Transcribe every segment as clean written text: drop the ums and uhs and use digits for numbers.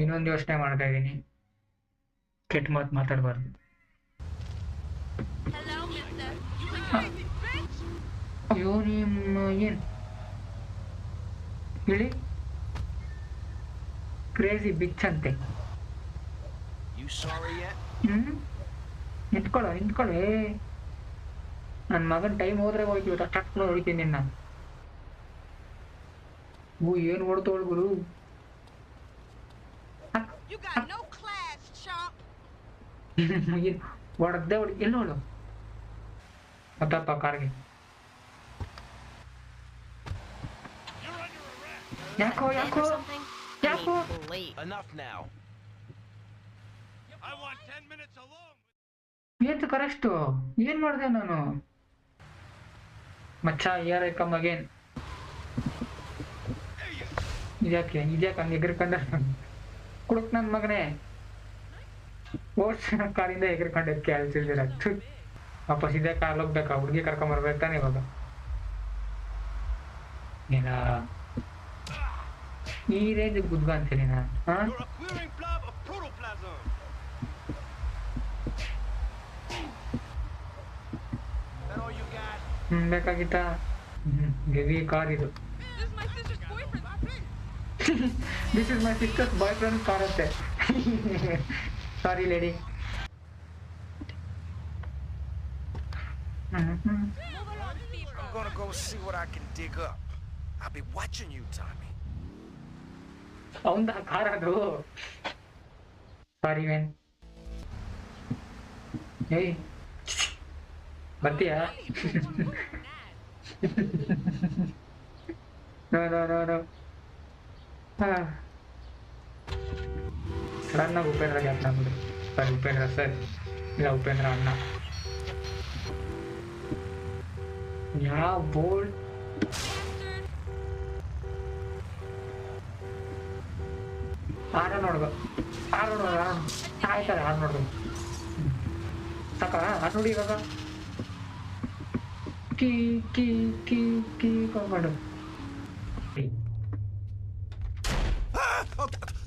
ಇನ್ನೊಂದು ಯೋಚನೆ ಮಾಡ್ತಾ ಇದ್ದೀನಿ, ಕೆಟ್ಟ ಮಾತು ಮಾತಾಡಬಾರ್ದು. ಅಯ್ಯೋ ನಿಮ್ಮ ಏನ್ ಹೇಳಿ, ಕ್ರೇಜಿ ಬಿಚ್ ಅಂತೆ. ನಿಂತ್ಕೊಳ್ಳೋ ನನ್ನ ಮಗನ್ ಟೈಮ್ ಹೋದ್ರೆ ಹೋಯ್ತು, ಟಕ್ ಹೊಡಿತೀನಿ ನಿನ್ನ. ಏನು ಹೊಡ್ತೋಳ್ ಗುರು. ಹೊಡೆದ್ದೆ ಎಲ್ಲಿ ನೋಡು ಮತ್ತಪ್ಪ ಕಾರ್ಗೆ. ಯಾಕೋ ಏನು ಕರೆಷ್ಟು ಏನ್ ಮಾಡಿದೆ ನಾನು ಮಚ್ಚ? ಯಾರ ಕಮ್ ಅಗೇನ್. ಇದ್ಯಾಕೆ ಹಂಗೆ ಎಗರ್ಕೊಂಡ ಕುಡುಕ್ ನನ್ ಮಗನೇ. ಓಡ್ಸ ಕಾರಿಂದ ಎಗರ್ಕೊಂಡೆ ಕೇಳ್ತಿಲ್ದಿರ. ವಾಪಸ್ ಇದೇ ಕಾಲ್ ಹೋಗ್ಬೇಕಾ? ಹುಡುಗಿ ಕರ್ಕೊಂಬರ್ಬೇಕು ತಾನೆ ಇವಾಗ. ಏನ ಈ ರೇಂಜ್ ಗುದ್ಗ ಅಂತೀನಿ ನಾನು. ಬೇಕಾಗಿತ್ತ ಹೆವಿ ಕಾರ್ ಇದು. This is my sister's boyfriend car ಅಂತೆ. Sorry lady. ಅವಂದ ಕಾರ್ ಅದು. Sorry man. ಏಯ್ ಬರ್ತೀಯಾ? ನೋ ಸಡನ್ ಆಗಿ ಉಪೇಂದ್ರ ಗ್ಯಾಪ್ ಆಗ್ಬಿಡು. ಸರ್ ಉಪೇಂದ್ರ ಸರ್, ಇಲ್ಲ ಉಪೇಂದ್ರ ಅಣ್ಣ. ಯಾವ ಬೋಲ್ಡ್ ಆರ ನೋಡ್ದು ಆಯ್ತಾರೆ. ಆರ್ ನೋಡ್ದು ಸಾಕ. ಆರ್ ನೋಡಿ ಇವಾಗ ಕೀ ಕೀ ಕೀ ಕೀ ಮಾಡು.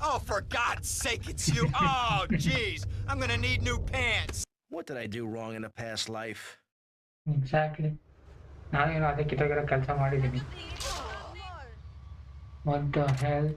Oh, for God's sake, it's you. Oh, jeez. I'm gonna need new pants. What did I do wrong in a past life? Exactly. ನಾನೇನು ಅದಕ್ಕೆ ಕೆಲಸ ಮಾಡಿದ್ದೀನಿ. What the hell?